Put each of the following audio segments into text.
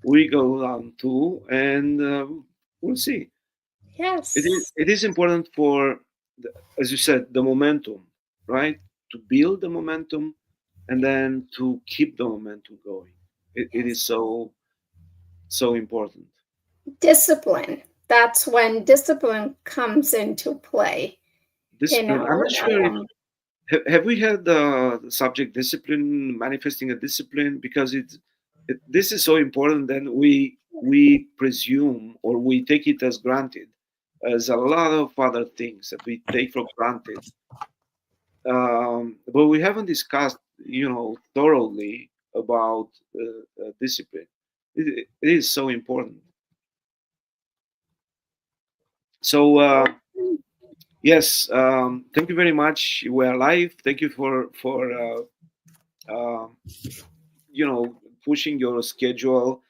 we go down too, and we'll see. Yes. It is important for, as you said, the momentum, right? To build the momentum and then to keep the momentum going. It is Yes. so important. Discipline. That's when discipline comes into play, you Discipline. I'm know. not sure if have we had the subject discipline, manifesting a discipline, because this is so important. Then we presume or we take it as granted, as a lot of other things that we take for granted. But we haven't discussed, thoroughly about discipline. It is so important. So yes, thank you very much. We're live. Thank you uh, pushing your schedule,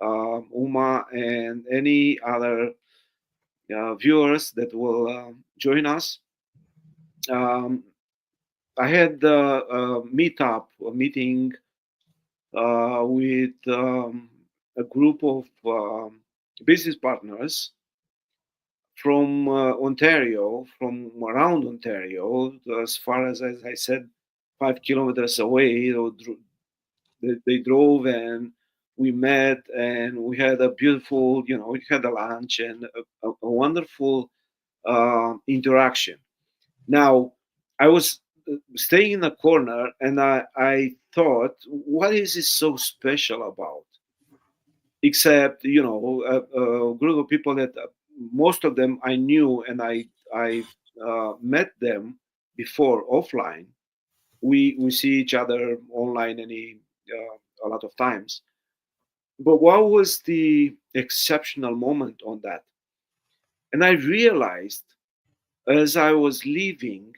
Uma, and any other viewers that will join us. Um, I had a meeting with a group of business partners from Ontario, from around Ontario, as far as I said, 5 kilometers away. They drove and we met and we had a beautiful, we had a lunch and a wonderful interaction. Now, I was staying in a corner and I thought, what is it so special about? Except, a group of people that most of them I knew and I met them before offline. We see each other online a lot of times. But what was the exceptional moment on that? And I realized as I was leaving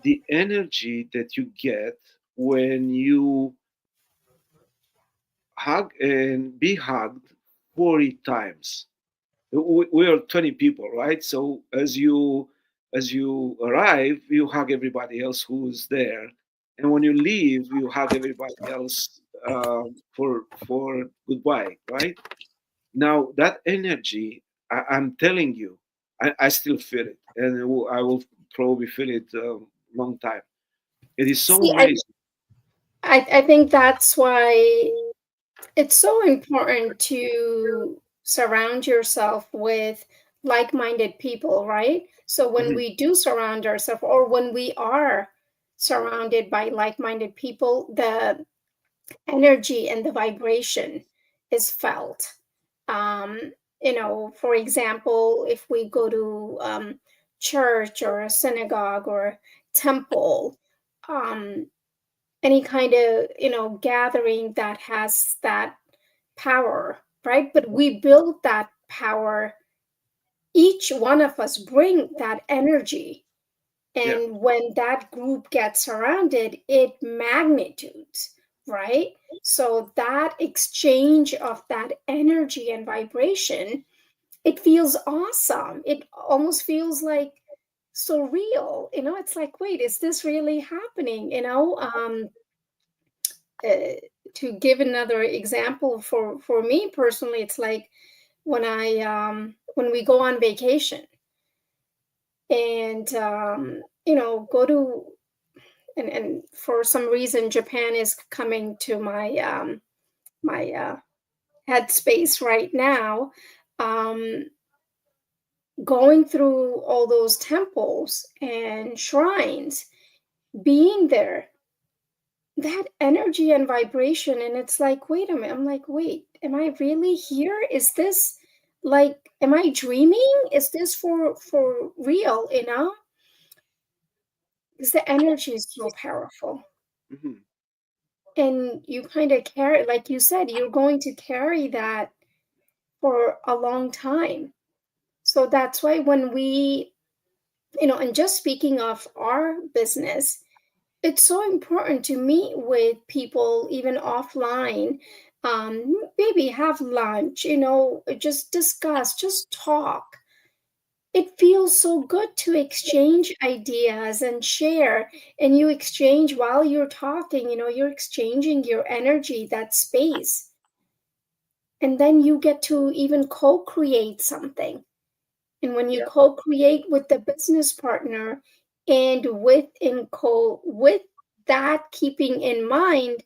the energy that you get when you hug and be hugged 40 times. We are 20 people, right? So as you arrive, you hug everybody else who's there, and when you leave, you hug everybody else for goodbye, right? Now that energy, I'm telling you, I still feel it, and I will probably feel it a long time. It is so See, I, amazing. I think that's why it's so important to surround yourself with like-minded people, right? So when Mhm. we do surround ourselves, or when we are surrounded by like-minded people, the energy and the vibration is felt. For example, if we go to church or a synagogue or temple, um, any kind of gathering that has that power, right? But we build that power. Each one of us bring that energy, Yeah, and when that group gets surrounded, it magnitudes, right? So that exchange of that energy and vibration, it feels awesome. It almost feels like so real. It's like, wait, is this really happening? Uh, to give another example, for me personally, it's like when we go on vacation and go to, and for some reason Japan is coming to my headspace right now. um Going through all those temples and shrines, being there, that energy and vibration, and it's like, wait a minute, I'm like, wait, am I really here? Is this, like, am I dreaming? Is this for real? Because the energy is so powerful, hmm and you kind of carry, like you said, you're going to carry that for a long time. So that's why when we, and just speaking of our business, it's so important to meet with people even offline. Maybe have lunch, just discuss, just talk. It feels so good to exchange ideas and share. And you exchange while you're talking, you're exchanging your energy, that space. and then you get to even co-create something. And when you Yeah, co-create with the business partner and with that keeping in mind,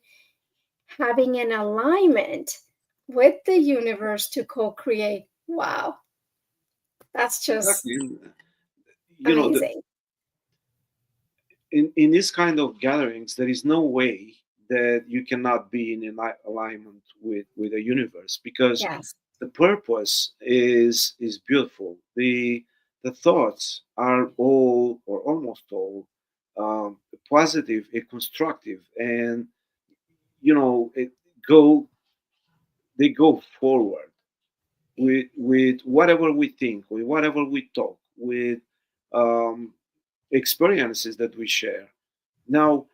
having an alignment with the universe to co-create, wow, that's just exactly. And, the, amazing. in this kind of gatherings, there is no way that you cannot be in alignment with the universe, because Yes. the purpose is beautiful. The thoughts are all, or almost all, positive and constructive, and it go they go forward with whatever we think, with whatever we talk, with um, experiences that we share. Now,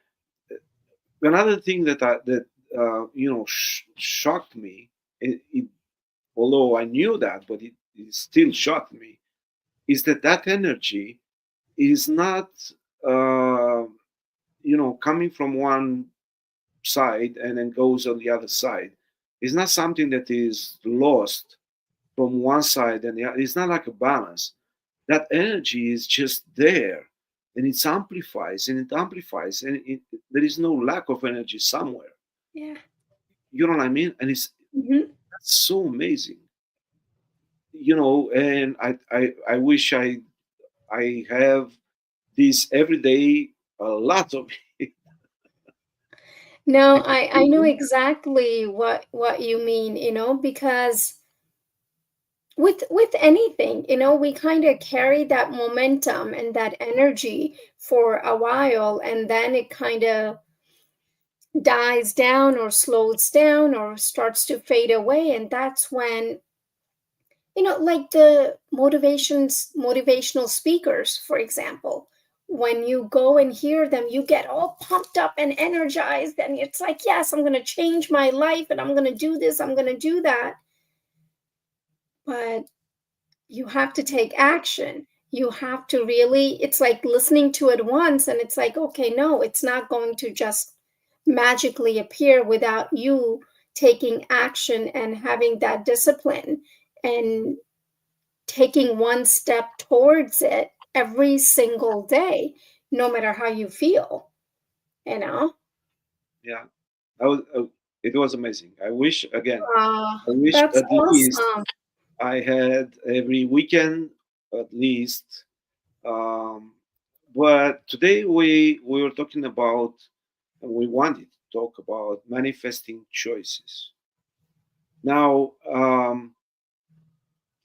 another thing that shocked me, it, although I knew that, but it still shocked me, is that energy is not uh, coming from one side and then goes on the other side. It's not something that is lost from one side and the other. It's not like a balance. That energy is just there, and it amplifies, and there is no lack of energy somewhere. Yeah. You know what I mean? And Hmm. that's so amazing. And I wish I have this every day, a lot of it. No, I know exactly what you mean, because with anything, we kind of carry that momentum and that energy for a while, and then it kind of dies down or slows down or starts to fade away. And that's when, like the motivational speakers, for example, when you go and hear them, you get all pumped up and energized, and it's like, yes, I'm going to change my life, and I'm going to do this, I'm going to do that. But you have to take action. You have to really, it's like listening to it once, and it's like, okay, no, it's not going to just magically appear without you taking action and having that discipline and taking one step towards it every single day, no matter how you feel, you know? Yeah, it was amazing. I wish That's at least awesome. I had every weekend at least. Um, but today we were talking about, and we wanted to talk about manifesting choices. Now,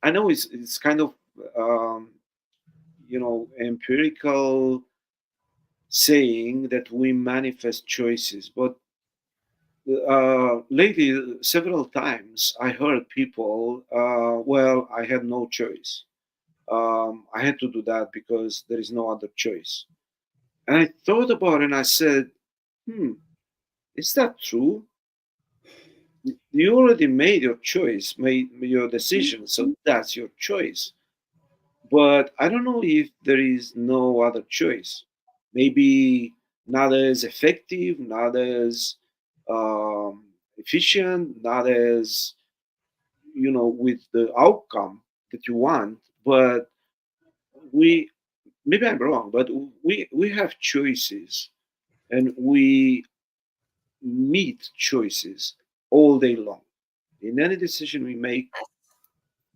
I know it's kind of um, empirical saying that we manifest choices, but lately several times I heard people, well, I had no choice. I had to do that because there is no other choice. And I thought about it and I said, hmm, is that true? You already made your choice, made your decision, so that's your choice. But I don't know if there is no other choice. Maybe not as effective, not as efficient, not as, with the outcome that you want. But we, maybe I'm wrong, but we have choices, and we meet choices all day long. In any decision we make,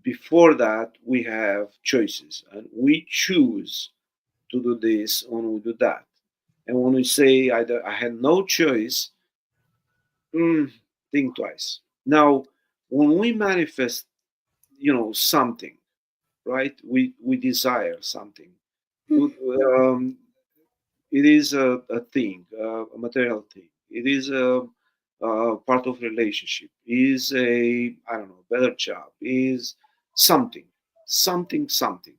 before that, we have choices, and we choose to do this or we do that. And when we say I had no choice, mm, think twice. Now, when we manifest, something, right? We desire something. Um, it is a thing, a material thing. It is a part of relationship. Is a, I don't know, better job. Is something, something.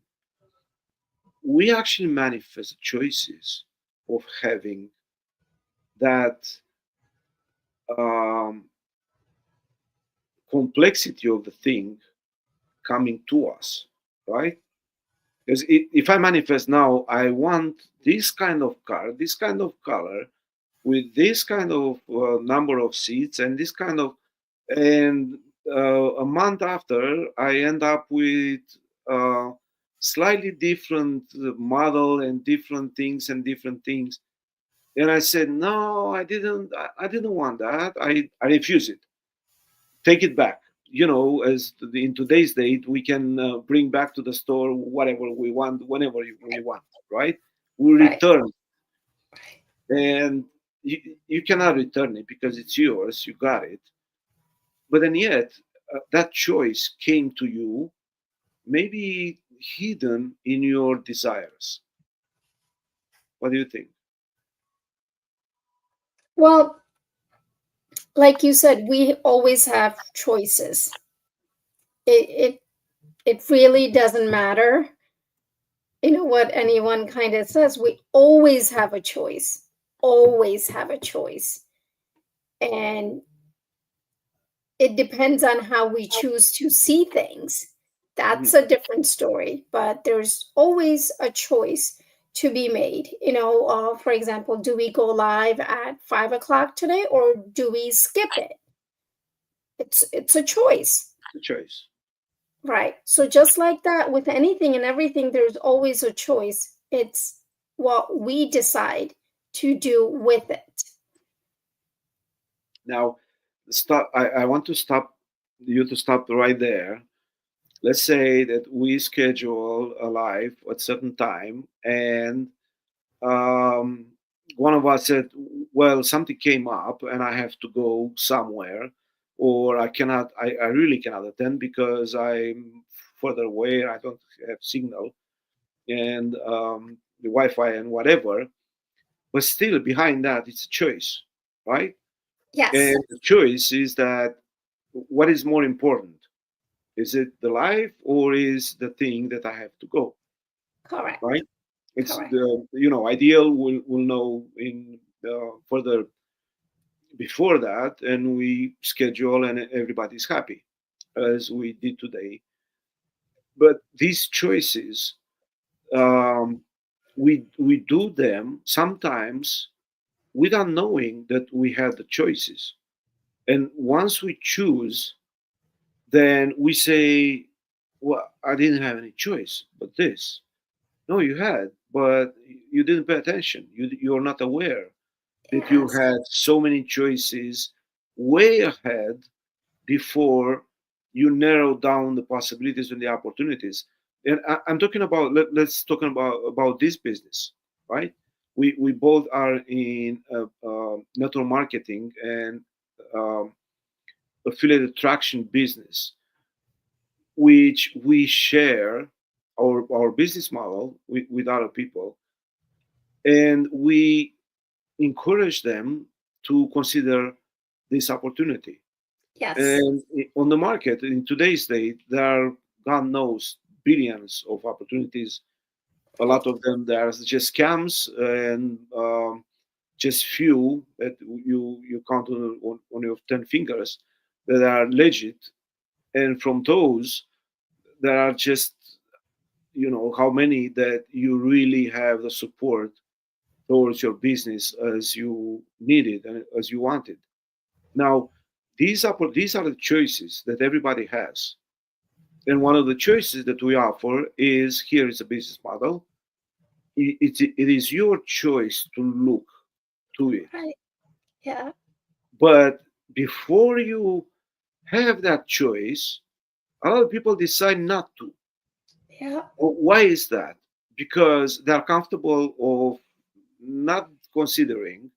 We actually manifest choices of having that um, complexity of the thing coming to us, right? Because if I manifest now, I want this kind of car, this kind of color, with this kind of number of seats, and this kind of, and a month after, I end up with uh, slightly different model and different things and different things. And I said, no, I didn't. I didn't want that. I refuse it. Take it back. You know, as in today's date, we can bring back to the store whatever we want, whenever we want, right? We Right. return, and you cannot return it because it's yours. You got it. But then yet, that choice came to you, maybe hidden in your desires. What do you think? Well, like you said, we always have choices. It it really doesn't matter, what anyone kind of says. We always have a choice. Always have a choice. And it depends on how we choose to see things. Mhm. That's a different story, but there's always a choice to be made. For example, do we go live at 5 o'clock today, or do we skip it? It's a choice, The choice. right? So just like that, with anything and everything, there's always a choice. It's what we decide to do with it. Now, stop. I want to stop you to stop right there. Let's say that we schedule a live at certain time, and um, one of us said, "Well, something came up, and I have to go somewhere, or I cannot. I really cannot attend because I'm further away. I don't have signal, and the Wi-Fi and whatever." But still, behind that, it's a choice, right? Yes, And the choice is that what is more important? Is it the life or is the thing that I have to go, correct, right? It's correct. the ideal. We'll know in further before that, and we schedule, and everybody's happy, as we did today. But these choices, um, we do them sometimes without knowing that we have the choices. And once we choose, then we say, well, I didn't have any choice but this. No, you had, but you didn't pay attention. You're not aware that you Yes, had so many choices way ahead before you narrow down the possibilities and the opportunities. And I'm talking about, let's talk about this business, right? We both are in network marketing and um, affiliate attraction business, which we share our business model with other people, and we encourage them to consider this opportunity. yes, And on the market in today's date, there are, God knows, billions of opportunities. A lot of them, there are just scams, and just few that you count on your 10 fingers that are legit. And from those, there are just, how many that you really have the support towards your business as you need it and as you want it. Now, these are the choices that everybody has. And one of the choices that we offer is, here is a business model. It is your choice to look to it. right. Yeah, But before you have that choice, a lot of people decide not to. yeah, Why is that? Because they're comfortable of not considering,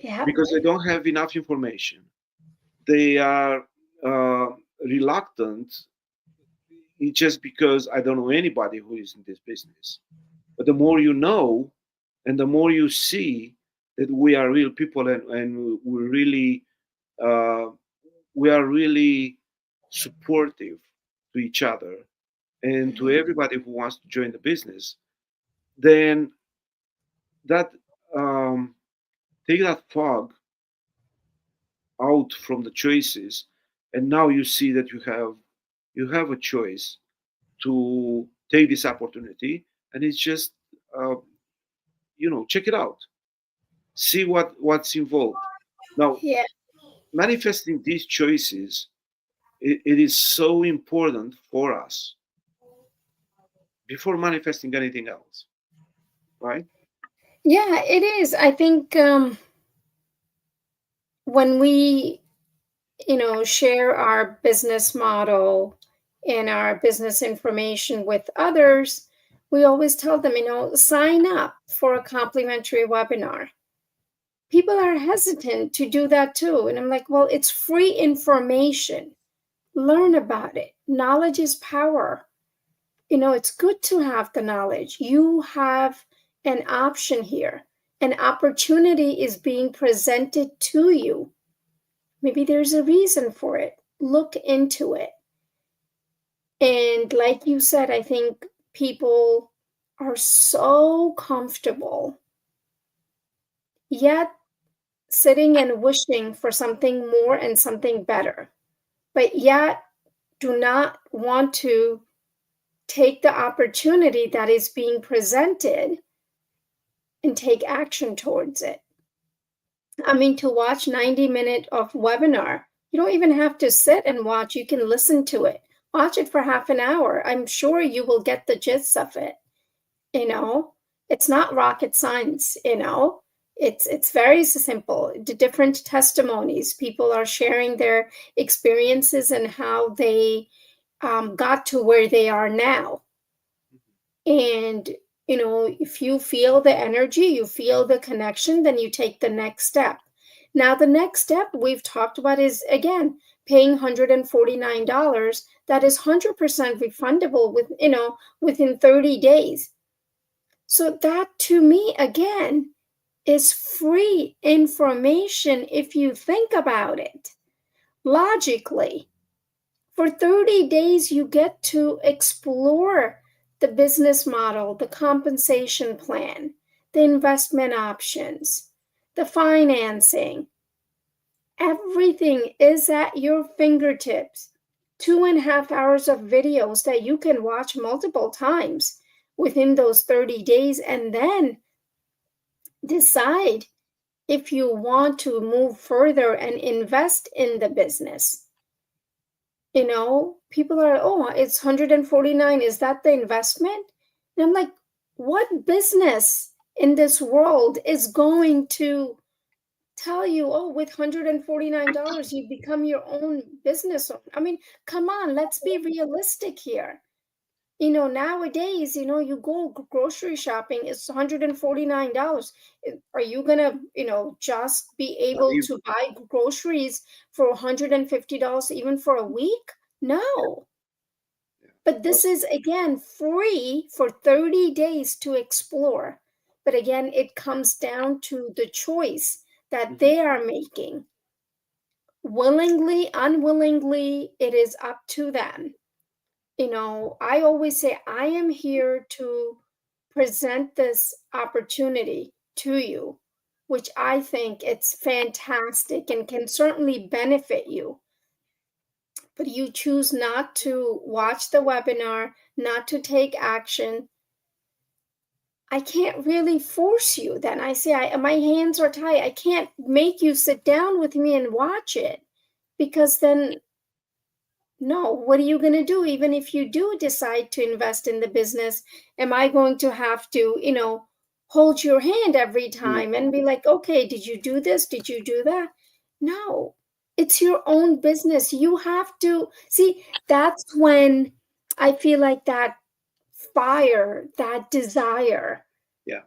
yeah, because they don't have enough information. They are reluctant. It's just because I don't know anybody who is in this business. But the more you know, and the more you see that we are real people, and uh, we are really supportive to each other and to mhm, everybody who wants to join the business, then that take that fog out from the choices, and now you see that you have a choice to take this opportunity, and it's just uh, check it out, see what's involved. Now, yeah, manifesting these choices it is so important for us before manifesting anything else, right? Yeah, it is. I think when we, share our business model and our business information with others, we always tell them, sign up for a complimentary webinar. People are hesitant to do that too. And I'm like, well, it's free information. Learn about it. Knowledge is power. It's good to have the knowledge. You have an option here. An opportunity is being presented to you. Maybe there's a reason for it. Look into it. And like you said, I think people are so comfortable, yet sitting and wishing for something more and something better, but yet do not want to take the opportunity that is being presented and take action towards it. I mean, to watch 90 minutes of webinar, you don't even have to sit and watch. You can listen to it. Watch it for half an hour. I'm sure you will get the gist of it. You know, it's not rocket science, It's very simple. The different testimonies. People are sharing their experiences and how they got to where they are now. And, if you feel the energy, you feel the connection, then you take the next step. Now, the next step we've talked about is, again, paying $149. That is 100% refundable within 30 days. So that to me, again, is free information if you think about it logically. For 30 days, you get to explore the business model, the compensation plan, the investment options, the financing. Everything is at your fingertips. 2.5 hours of videos that you can watch multiple times within those 30 days and then decide if you want to move further and invest in the business. People are, oh, it's 149. Is that the investment? And I'm like, what business in this world is going to tell you, oh, with $149, you become your own business owner? I mean, come on, let's be realistic here. Nowadays, you go grocery shopping, it's $149. Are you gonna, just be Not able even. to buy groceries for $150 even for a week? No. Yeah. But Well, this is, again, free for 30 days to explore. But again, it comes down to the choice that mhm. they are making. Willingly, unwillingly, it is up to them. I always say I am here to present this opportunity to you, which I think it's fantastic and can certainly benefit you. But you choose not to watch the webinar, not to take action. I can't really force you then. I say my hands are tied. I can't make you sit down with me and watch it because then no, what are you going to do? Even if you do decide to invest in the business, am I going to have to, hold your hand every No. time and be like, okay, did you do this? Did you do that? No, it's your own business. You have to see, that's when I feel like that fire, that desire Yeah.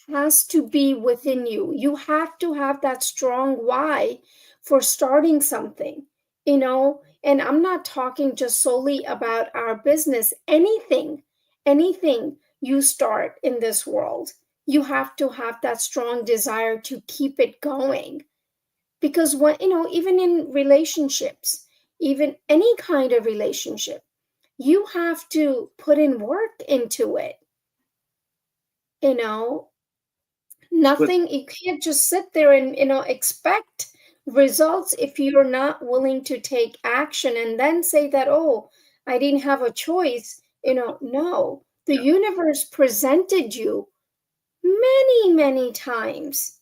has to be within you. You have to have that strong why for starting something, And I'm not talking just solely about our business. Anything you start in this world, you have to have that strong desire to keep it going. Because even in relationships, even any kind of relationship, you have to put in work into it, you know But Nothing, you can't just sit there and, expect results if you're not willing to take action and then say that, oh, I didn't have a choice. No, the yeah. universe presented you many, many times,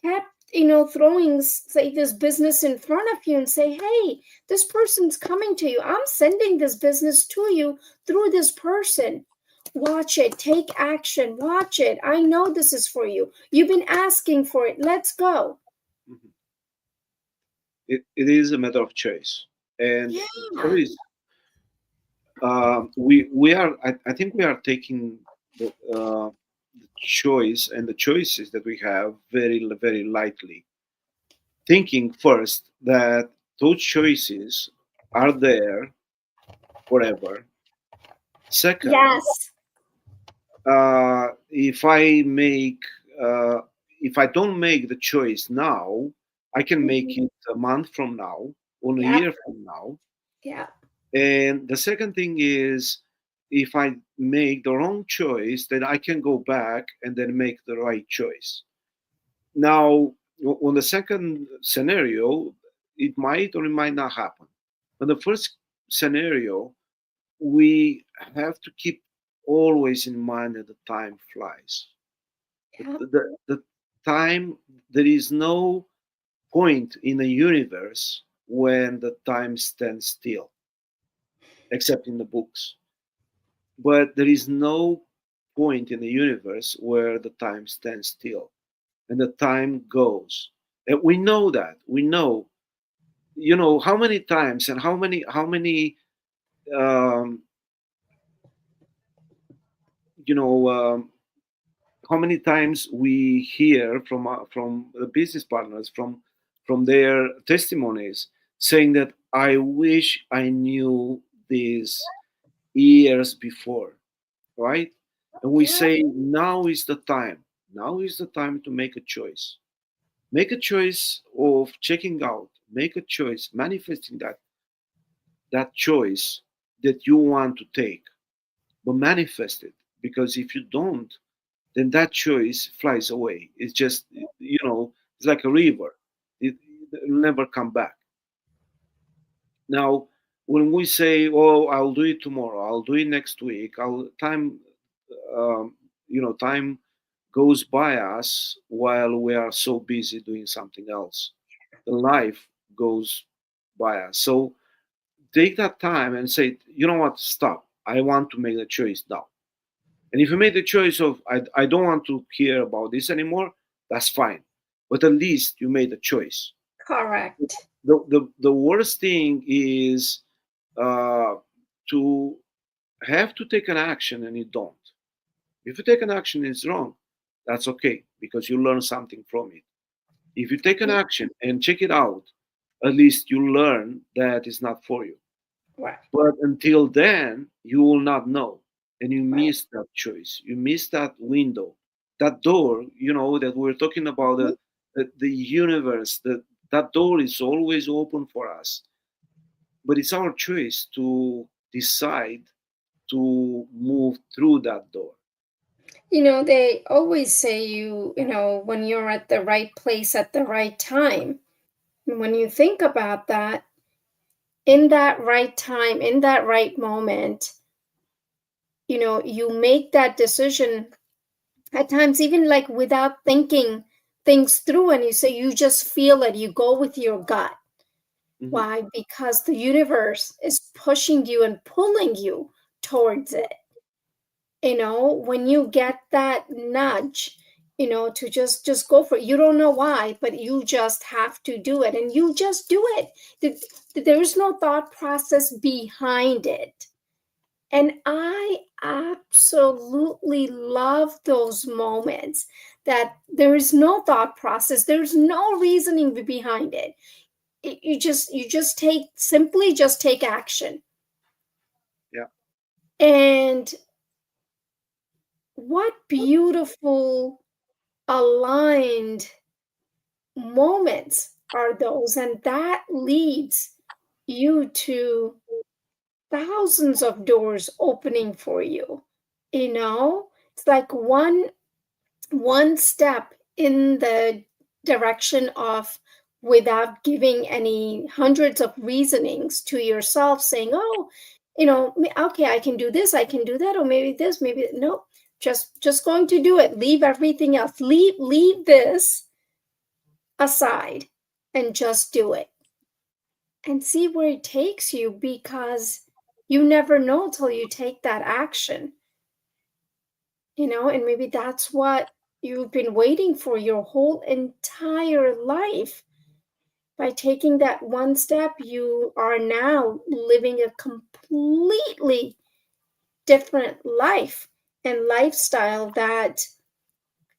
kept throwing, say, this business in front of you and say, hey, this person's coming to you. I'm sending this business to you through this person. Watch it, take action, watch it. I know this is for you. You've been asking for it. Let's go. Mhm. It is a matter of choice, and Yeah. choice. We are. I think we are taking the choice and the choices that we have very lightly, thinking first that those choices are there forever. Second, Yes. if I make uh, if I don't make the choice now, I can make Mhm. it a month from now, or a Yep. year from now. Yeah. And the second thing is, if I make the wrong choice, then I can go back and then make the right choice. Now, on the second scenario, it might or it might not happen. On the first scenario, we have to keep always in mind that the time flies. Yep. The time, there is no point in the universe when the time stands still, except in the books. But there is no point in the universe where the time stands still and the time goes. And we know that. We know, how many times and um, you know, how many times we hear from the business partners, from their testimonies, saying that I wish I knew this years before, right? And we Yep. say now is the time. Now is the time to make a choice. Make a choice of checking out. Make a choice, manifesting that choice that you want to take, but manifest it. Because if you don't, then that choice flies away. It's just, it's like a river. It'll never come back. Now, when we say, "Oh, I'll do it tomorrow. I'll do it next week," time goes by us while we are so busy doing something else. The life goes by us. So take that time and say, "You know what? Stop. I want to make the choice now." And if you make the choice of, I don't want to hear about this anymore, that's fine. But at least you made a choice. Correct. The worst thing is uh, to have to take an action and you don't. If you take an action and it's wrong, that's okay because you learn something from it. If you take an action and check it out, at least you learn that it's not for you. Right. But until then, you will not know. And you Right. miss that choice. You miss that window, that door, that we're talking about, Mhm. the universe, that door is always open for us. But it's our choice to decide to move through that door. They always say when you're at the right place at the right time. And when you think about that, in that right time, in that right moment, you make that decision at times, even like without thinking things through, and you just feel it, you go with your gut. Mhm. Why? Because the universe is pushing you and pulling you towards it. When you get that nudge, to just go for it. You don't know why, but you just have to do it, and you just do it. There's no thought process behind it. And I absolutely love those moments that there is no thought process, there's no reasoning behind it. You just take action. Yeah. And what beautiful aligned moments are those, and that leads you to thousands of doors opening for you. It's like one step in the direction of, without giving any hundreds of reasonings to yourself, saying, oh, okay, I can do this, I can do that, or maybe this, maybe no, just going to do it. Leave everything else, leave this aside and just do it and see where it takes you, because you never know till you take that action, and maybe that's what you've been waiting for your whole entire life. By taking that one step, you are now living a completely different life and lifestyle that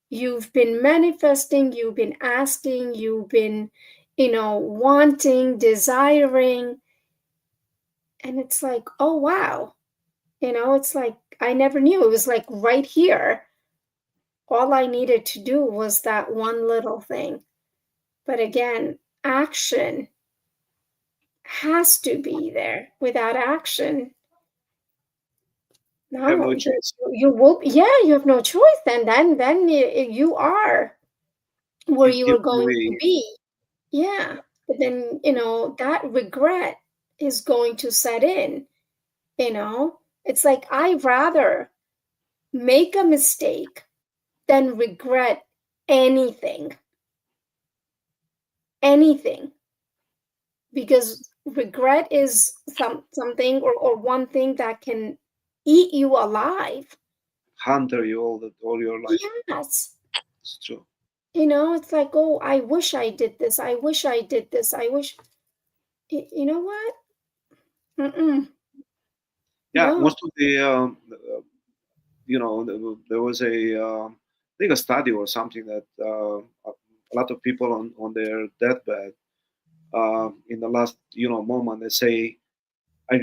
you've been manifesting, you've been asking, you've been, wanting, desiring. And it's like, oh, wow. It's like, I never knew. It was like right here. All I needed to do was that one little thing. But again, action has to be there. Without action, have no no, choice. you will. Yeah, you have no choice. Then you are where It you gives were going to away. be. Yeah, but then that regret is going to set in. It's like I rather make a mistake than regret anything, anything, because regret is something, or one thing that can eat you alive. Hunter you all your life. Yes. It's true. It's like, oh, I wish I did this. I wish I did this. I wish. You know what? Mm-mm. Yeah, No. most of the there was I think a study or something that a lot of people on their deathbed in the last moment they say I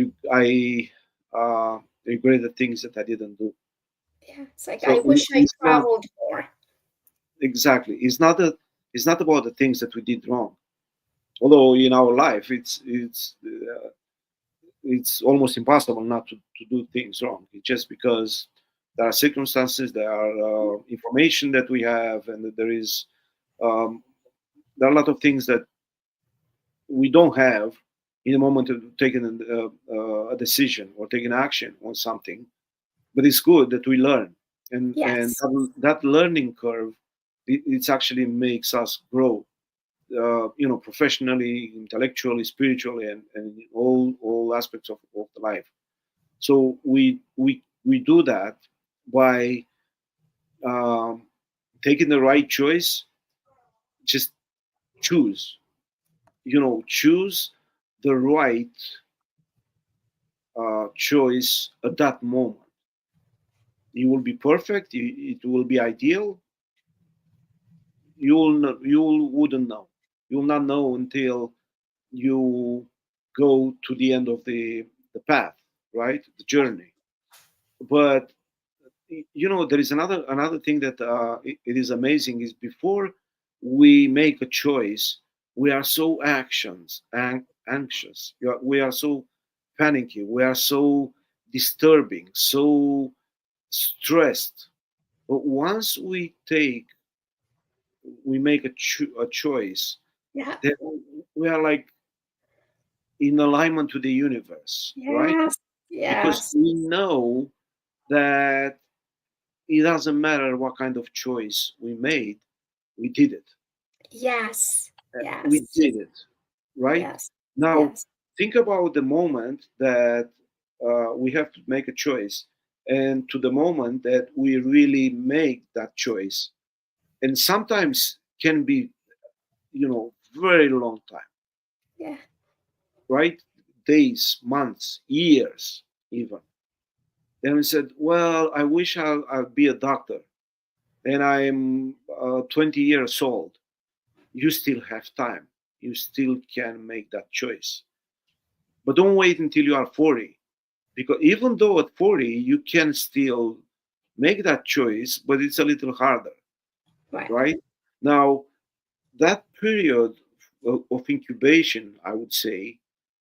regret the things that I didn't do. Yeah. It's like, I So wish I it's not traveled more. exactly. It's not about the things that we did wrong. Although in our life it's almost impossible not to do things wrong. It's just because there are circumstances, there are information that we have, and that um, there are a lot of things that we don't have in the moment of taking a decision or taking action on something. But it's good that we learn, and Yes. that learning curve, it's actually makes us grow, professionally, intellectually, spiritually, and in all aspects of the life. So we do that by um, taking the right choice. Just choose, choose the right choice at that moment. It will be perfect. It will be ideal. You wouldn't know. You'll not know until you go to the end of the path, right? The journey. But there is another thing that it is amazing is before we make a choice, we are so anxious. We are so panicky. We are so disturbing, so stressed. But once we make a choice, Yeah. then we are like in alignment to the universe, right? Yes. Because Yes. we know that it doesn't matter what kind of choice we made, we did it. Yes. We Yes. did it, right? Yes. Now, Yes. think about the moment that we have to make a choice, and to the moment that we really make that choice. And sometimes can be, very long time, Yeah. right? Days, months, years, even. Then we said, well, I wish I'll be a doctor, and I'm 20 years old. You still have time. You still can make that choice. But don't wait until you are 40, because even though at 40 you can still make that choice, but it's a little harder, Right. right? Now, that period of incubation, I would say,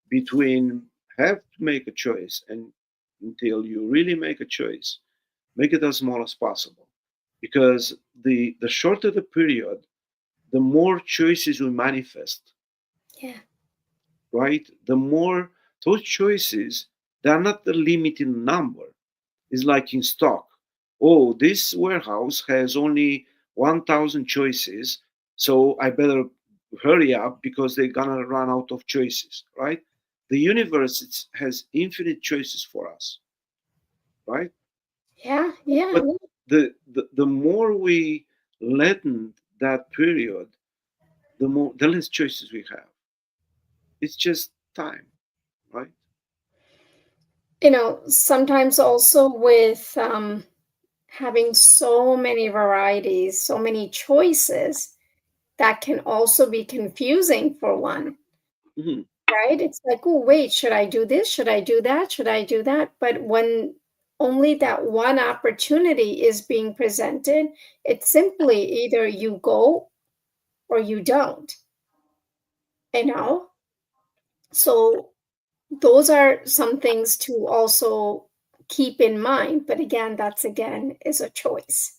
between have to make a choice and until you really make a choice, make it as small as possible. Because the shorter the period, the more choices we manifest, Yeah. right? The more those choices, they are not the limiting number. It's like in stock. Oh, this warehouse has only 1,000 choices, so I better hurry up because they're gonna run out of choices, right? The universe has infinite choices for us, right? Yeah, yeah. But the more we lengthen that period, the less choices we have. It's just time, right? Sometimes also with having so many varieties, so many choices, that can also be confusing for one, Mhm. right? It's like, oh, wait, should I do this? Should I do that? Should I do that? But when only that one opportunity is being presented, it's simply either you go or you don't, you know? So those are some things to also keep in mind. But again, that's again is a choice.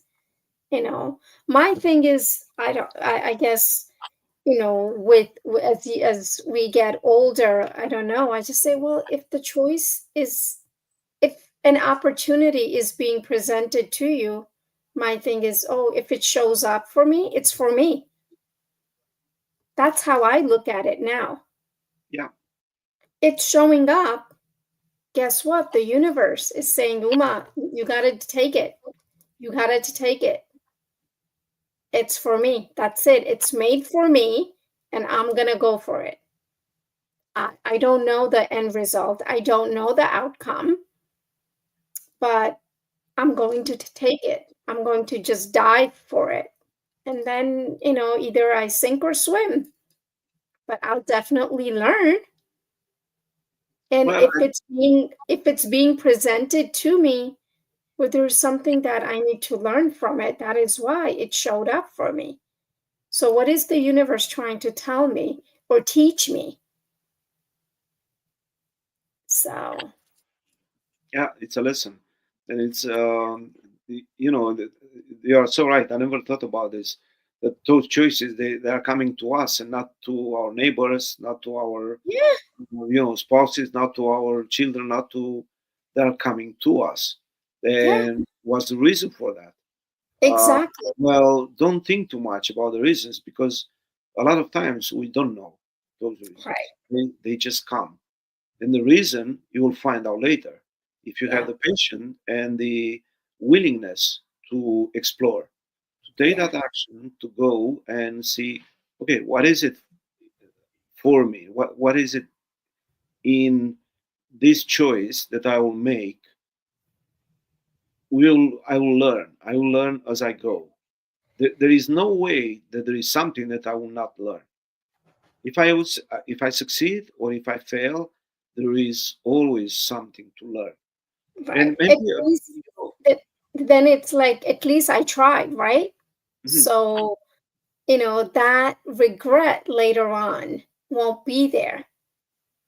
My thing is, I don't, I guess, as we get older, I don't know. I just say, well, if an opportunity is being presented to you, my thing is, oh, if it shows up for me, it's for me. That's how I look at it now. Yeah. It's showing up. Guess what? The universe is saying, Uma, you got to take it. You got to take it. It's for me. That's it. It's made for me, and I'm going to go for it. I don't know the end result. I don't know the outcome, but I'm going to take it. I'm going to just dive for it. And then, either I sink or swim, but I'll definitely learn. And Well, if it's being presented to me, well, there's something that I need to learn from it. That is why it showed up for me. So what is the universe trying to tell me or teach me? So, yeah, it's a lesson, and it's you are so right. I never thought about this. That those choices they are coming to us and not to our neighbors, not to our yeah, spouses, not to our children, not to they are coming to us. yeah, And what's the reason for that? Uh, exactly. well, don't think too much about the reasons because a lot of times we don't know those Right. reasons. They just come. And the reason you will find out later if you have Yeah. the patience and the willingness to explore, to take Yeah. that action, to go and see, okay, what is it for me? What is it in this choice that I will make? I will learn. I will learn as I go. There is no way that there is something that I will not learn. If I succeed or if I fail, there is always something to learn. And Right. At maybe least you know, it, then it's like, at least I tried, right? mhm, So, that regret later on won't be there.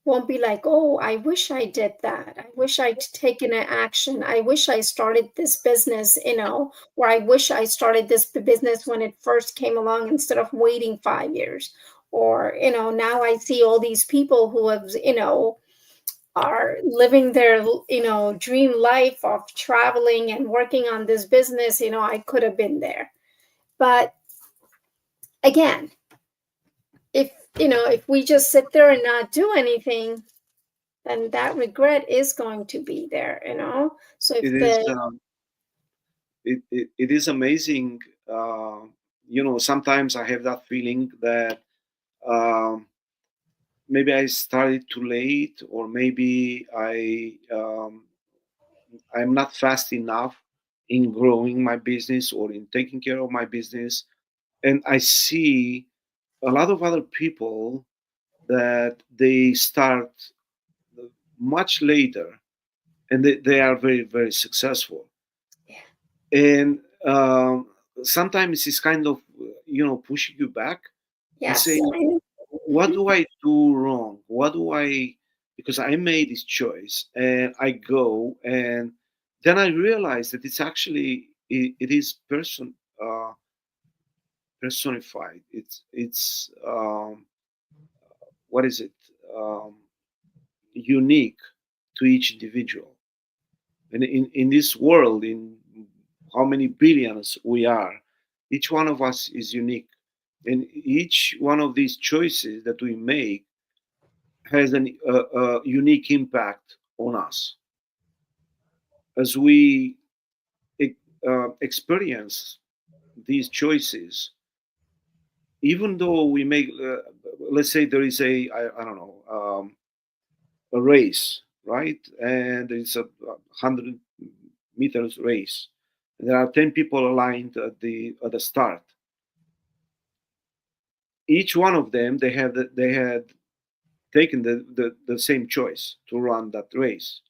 Won't be like, oh, I wish I did that. I wish I'd taken an action. I wish I started this business, or I wish I started this business when it first came along instead of waiting 5 years. Or, now I see all these people who are living their, dream life of traveling and working on this business. I could have been there. But again, if we just sit there and not do anything, then that regret is going to be there. So it if is the it is amazing. Sometimes I have that feeling that um, maybe I started too late, or maybe I'm not fast enough in growing my business or in taking care of my business. And I see a lot of other people that they start much later and they are very, very successful. yeah, And sometimes it's kind of, pushing you back and yes, saying, what mhm, do I do wrong? Because I made this choice and I go and then I realize that it's actually, it is personified. It's what is it? Um, Unique to each individual. And in this world, in how many billions we are, each one of us is unique. And each one of these choices that we make has a unique impact on us as we experience these choices. Even though we make, let's say there is I don't know, a race, right? And it's a 100 meters race. And there are 10 people aligned at the start. Each one of them, they had taken the same choice to run that race.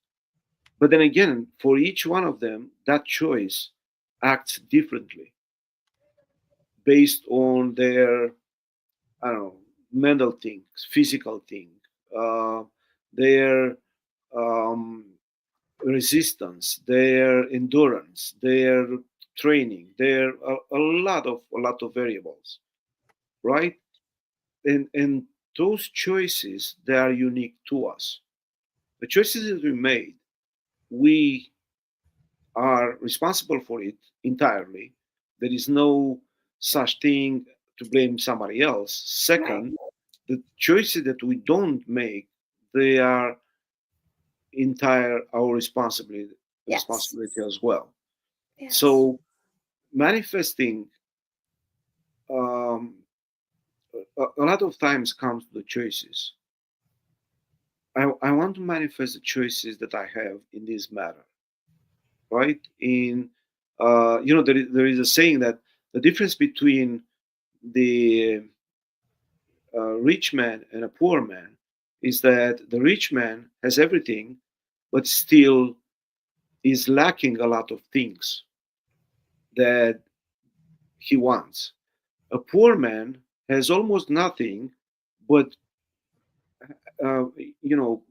But then again, for each one of them, that choice acts differently based on their, I don't know, mental things, physical thing, uh, their um, resistance, their endurance, their training. There are a lot of variables, right? And those choices, they are unique to us. The choices that we made, we are responsible for it entirely. There is no such thing to blame somebody else. Right. Second, the choices that we don't make, they are entire our Yes. responsibility as well. Yes. So manifesting, um, a lot of times comes to the choices. I want to manifest the choices that I have in this matter, right? There is a saying that the difference between the rich man and a poor man is that the rich man has everything, but still is lacking a lot of things that he wants. A poor man has almost nothing, but uh, you know,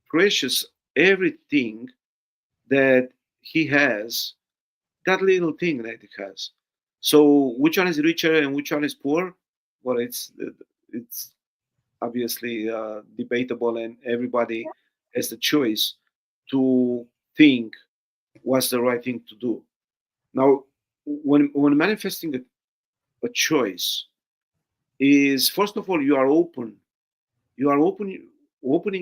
precious everything that he has, that little thing that he has. So which one is richer and which one is poor? Well, it's obviously debatable, and everybody has the choice to think what's the right thing to do. Now, when manifesting a choice, is first of all you are opening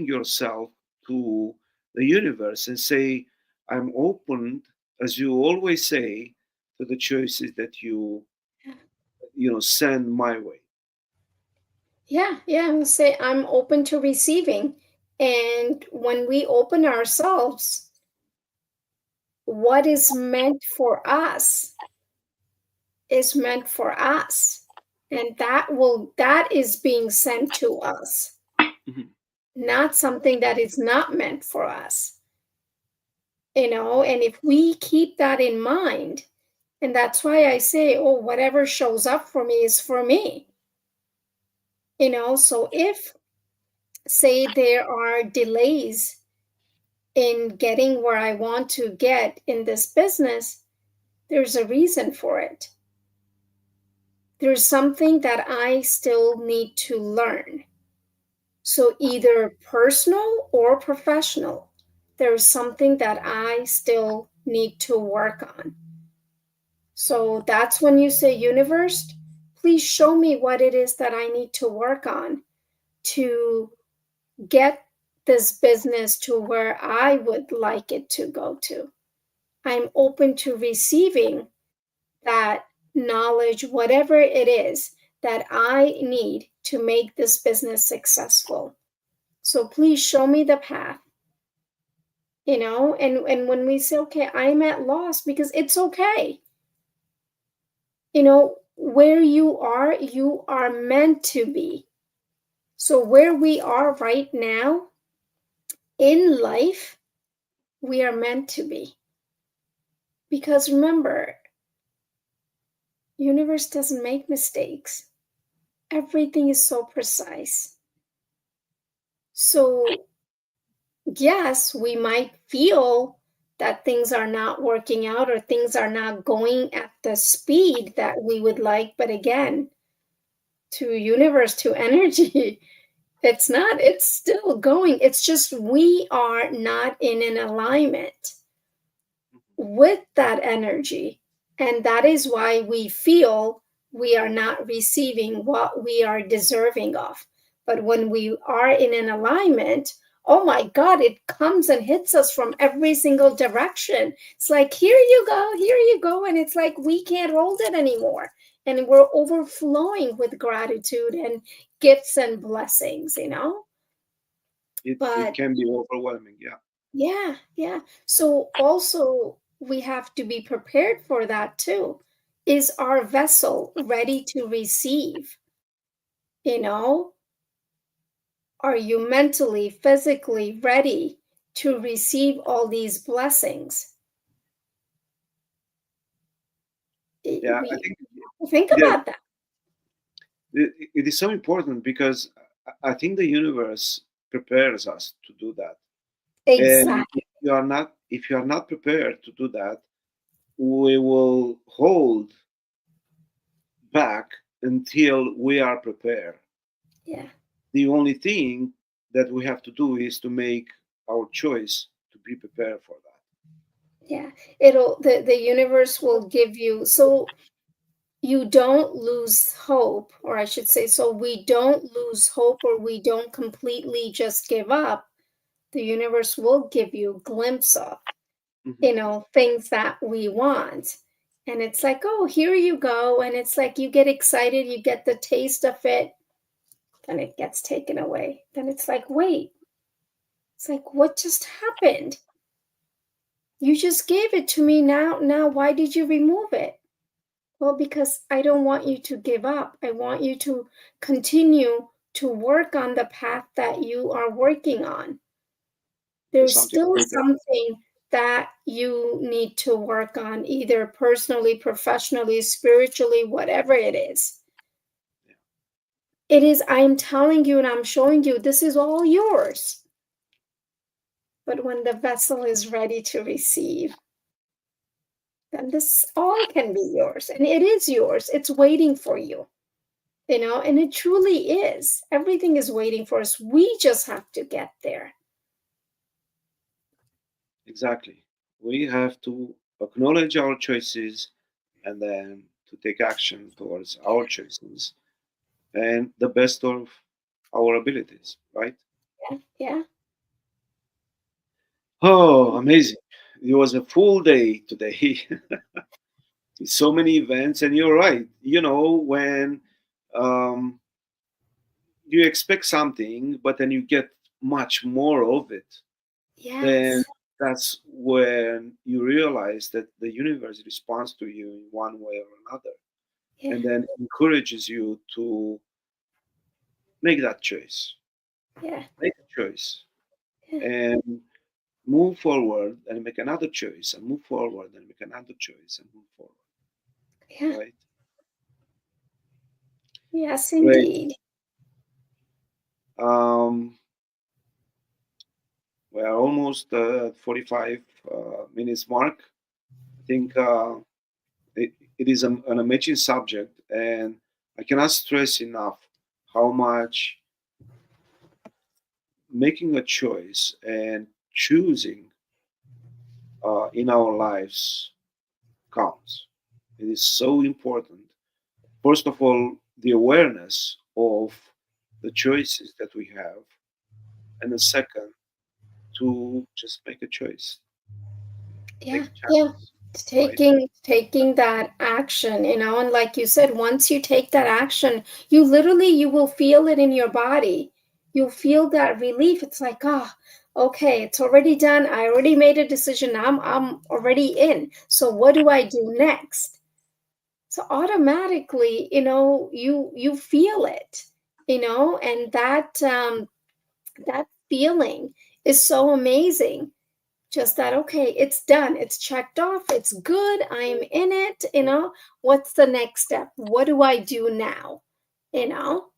yourself to the universe and say, I'm open, as you always say, to the choices that you send my way. Yeah, yeah. I would say I'm open to receiving. And when we open ourselves, what is meant for us is meant for us. And that is being sent to us, Mhm. not something that is not meant for us. And if we keep that in mind, and that's why I say, oh, whatever shows up for me is for me. So if, say, there are delays in getting where I want to get in this business, there's a reason for it. There's something that I still need to learn. So, either personal or professional, there's something that I still need to work on. So, that's when you say, universe, please show me what it is that I need to work on to get this business to where I would like it to go to. I'm open to receiving that knowledge, whatever it is that I need to make this business successful. So please show me the path, and when we say, okay, I'm at loss, because it's okay. Where you are meant to be. So where we are right now in life, we are meant to be. Because remember, universe doesn't make mistakes. Everything is so precise. So yes, we might feel that things are not working out or things are not going at the speed that we would like. But again, to universe, to energy, it's still going. It's just we are not in an alignment with that energy. And that is why we feel we are not receiving what we are deserving of. But when we are in an alignment, oh my God, it comes and hits us from every single direction. It's like, here you go, here you go. And it's like we can't hold it anymore. And we're overflowing with gratitude and gifts and blessings, you know? It But can be overwhelming. Yeah. yeah, yeah. So also we have to be prepared for that too. Is our vessel ready to receive? You know, are you mentally, physically ready to receive all these blessings? Yeah, I We think think that about that. it is so important because I think the universe prepares us to do that. And Exactly. if you are not prepared to do that, we will hold back until we are prepared. Yeah, The only thing that we have to do is to make our choice to be prepared for that. yeah. The universe will give you, so you don't lose hope, or I should say, so we don't lose hope or we don't completely just give up. The universe will give you a glimpse of, Mhm. things that we want. And it's like, oh, here you go. And it's like you get excited, you get the taste of it, then it gets taken away. Then it's like, wait, it's like, what just happened? You just gave it to me now. Now, why did you remove it? Well, because I don't want you to give up. I want you to continue to work on the path that you are working on. There's There's something still greater. something that you need to work on, either personally, professionally, spiritually, whatever it is. Yeah, It is, I'm telling you and I'm showing you, this is all yours. But when the vessel is ready to receive, then this all can be yours. And it is yours. It's waiting for you, and it truly is. Everything is waiting for us. We just have to get there. exactly. We have to acknowledge our choices and then to take action towards our choices and the best of our abilities, right? Yeah. Yeah. Oh, amazing. It was a full day today. So many events, and you're right. When um, you expect something, but then you get much more of it, then Yes. that's when you realize that the universe responds to you in one way or another, Yeah. and then encourages you to make that choice, Yeah. make a choice, Yeah. and move forward, and make another choice, and move forward, and make another choice, and move forward. Yeah. Right? Yes, Great. indeed. Um, we are almost at 45 minutes mark. I think it is an amazing subject, and I cannot stress enough how much making a choice and choosing in our lives counts. It is so important. First of all, the awareness of the choices that we have, and the second, to just make a choice, take Yeah. a Yeah. chance, right? Taking that action, and like you said, once you take that action, you will feel it in your body. You'll feel that relief. It's like, oh, okay, it's already done. I already made a decision. I'm already in. So what do I do next? So automatically, you feel it, and that feeling is so amazing. Just that, okay, it's done, it's checked off, it's good, I'm in it. What's the next step? What do I do now? you know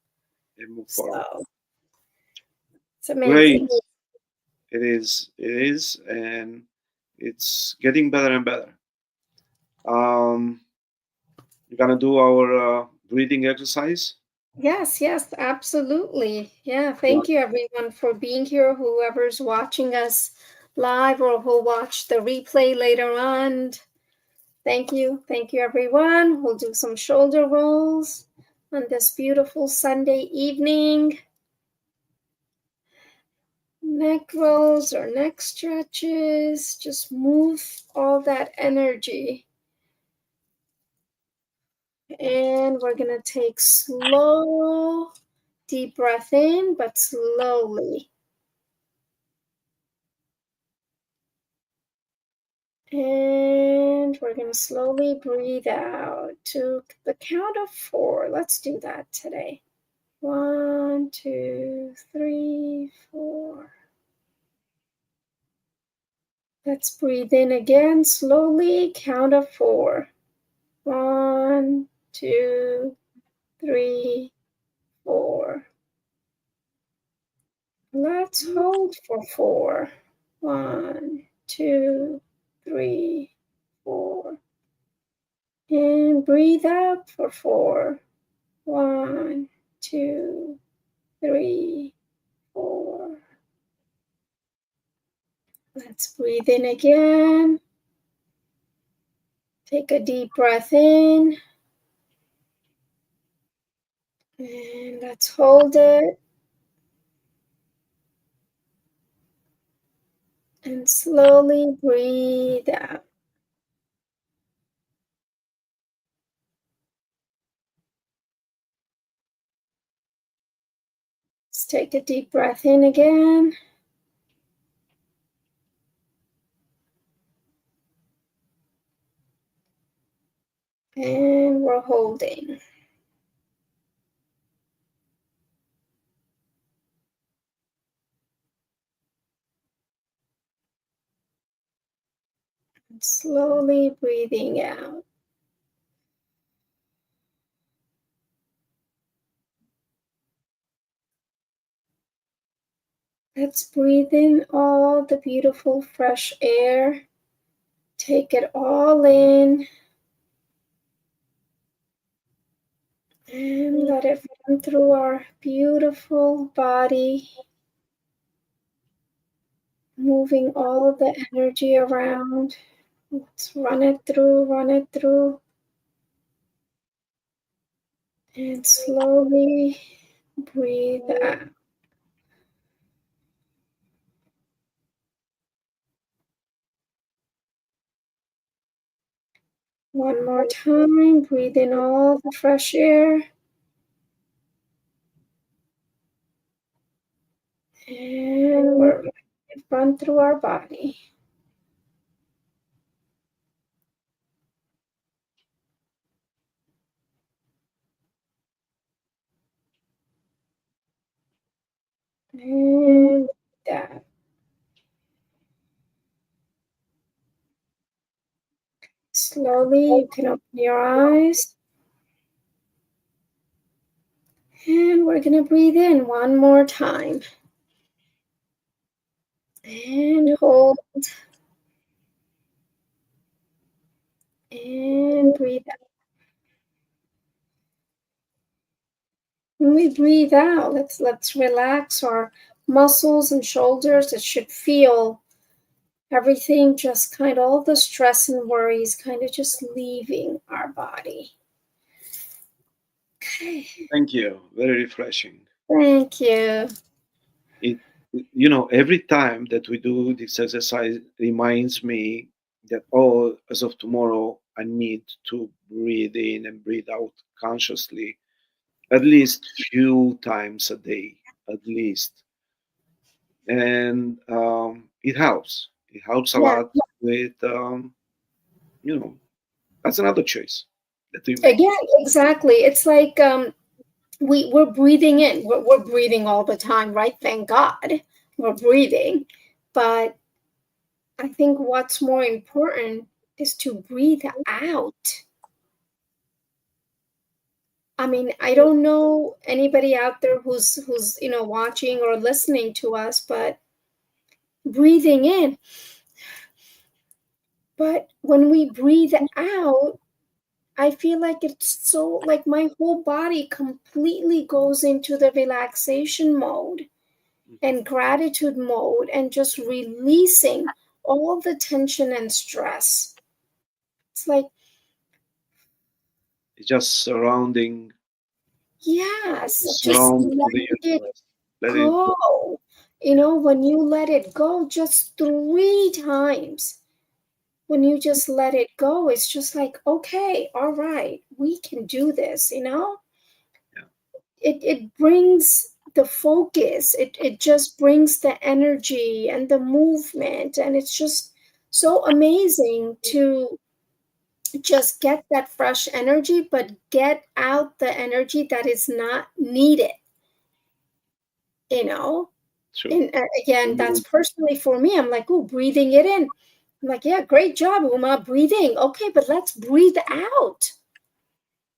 And move forward. so it's Great. amazing. It is, and it's getting better and better. Um, we're gonna do our breathing exercise. Yes, yes, absolutely. Yeah, Yeah. thank you everyone for being here, whoever's watching us live or who'll watch the replay later on. Thank you, everyone. We'll do some shoulder rolls on this beautiful Sunday evening. Neck rolls or neck stretches. Just move all that energy. And we're going to take slow, deep breath in, but slowly. And we're going to slowly breathe out to the count of 4. Let's do that today. 1, 2, 3, 4. Let's breathe in again slowly. Count of 4. 1, 2, 3, 4. Let's hold for 4. 1, 2, 3, 4. And breathe out for 4. 1, 2, 3, 4. Let's breathe in again. Take a deep breath in. And let's hold it. And slowly breathe out. Let's take a deep breath in again. And we're holding. And slowly breathing out. Let's breathe in all the beautiful fresh air. Take it all in. And let it run through our beautiful body. Moving all of the energy around. Let's run it through, run it through. And slowly breathe out. One more time, breathe in all the fresh air. And we're run through our body. And that. Slowly, you can open your eyes. And we're going to breathe in one more time. And hold. And breathe out. When we breathe out, let's relax our muscles and shoulders. It should feel everything just kind of, all the stress and worries kind of just leaving our body. Okay. Thank you. Very refreshing. Thank you. It, every time that we do this exercise reminds me that, oh, as of tomorrow, I need to breathe in and breathe out consciously at least few times a day, at least. And it helps. It helps a Yeah. lot with, that's another choice that we make. Again, exactly. It's like we're breathing in. We're breathing all the time, right? Thank God we're breathing. But I think what's more important is to breathe out. I mean, I don't know anybody out there who's watching or listening to us, but breathing in. But when we breathe out, I feel like it's so, like my whole body completely goes into the relaxation mode and gratitude mode and just releasing all the tension and stress. It's like, It's just surrounding, yes, just surround let the it universe. Let it go. go. When you let it go just 3 times, when you just let it go, it's just like, okay, all right, we can do this. Yeah, It brings the focus, it just brings the energy and the movement, and it's just so amazing to just get that fresh energy, but get out the energy that is not needed, you know? true. And again, that's personally for me. I'm like, oh, breathing it in. I'm like, yeah, great job, Uma, breathing. Okay, but let's breathe out.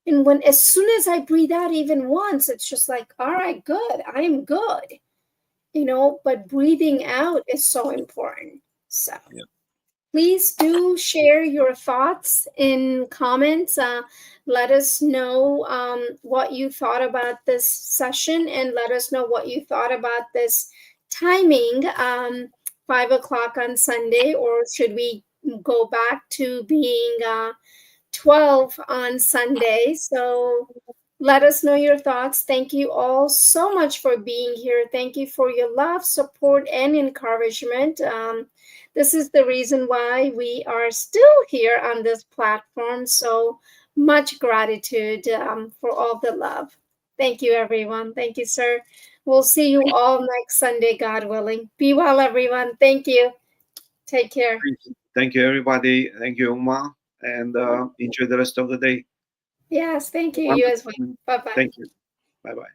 And when, as soon as I breathe out even once, it's just like, all right, good, I'm good. But breathing out is so important. So Yeah. please do share your thoughts in comments. Let us know what you thought about this session, and let us know what you thought about this timing, 5 o'clock on Sunday, or should we go back to being 12 on Sunday? So let us know your thoughts. Thank you all so much for being here. Thank you for your love, support, and encouragement. This is the reason why we are still here on this platform. So much gratitude for all the love. Thank you, everyone. Thank you, sir. We'll see you all next Sunday, God willing. Be well, everyone. Thank you. Take care. Thank you, everybody. Thank you, Uma, and enjoy the rest of the day. Yes, thank you. You as well. Wonderful. Bye bye. Thank you. Bye bye.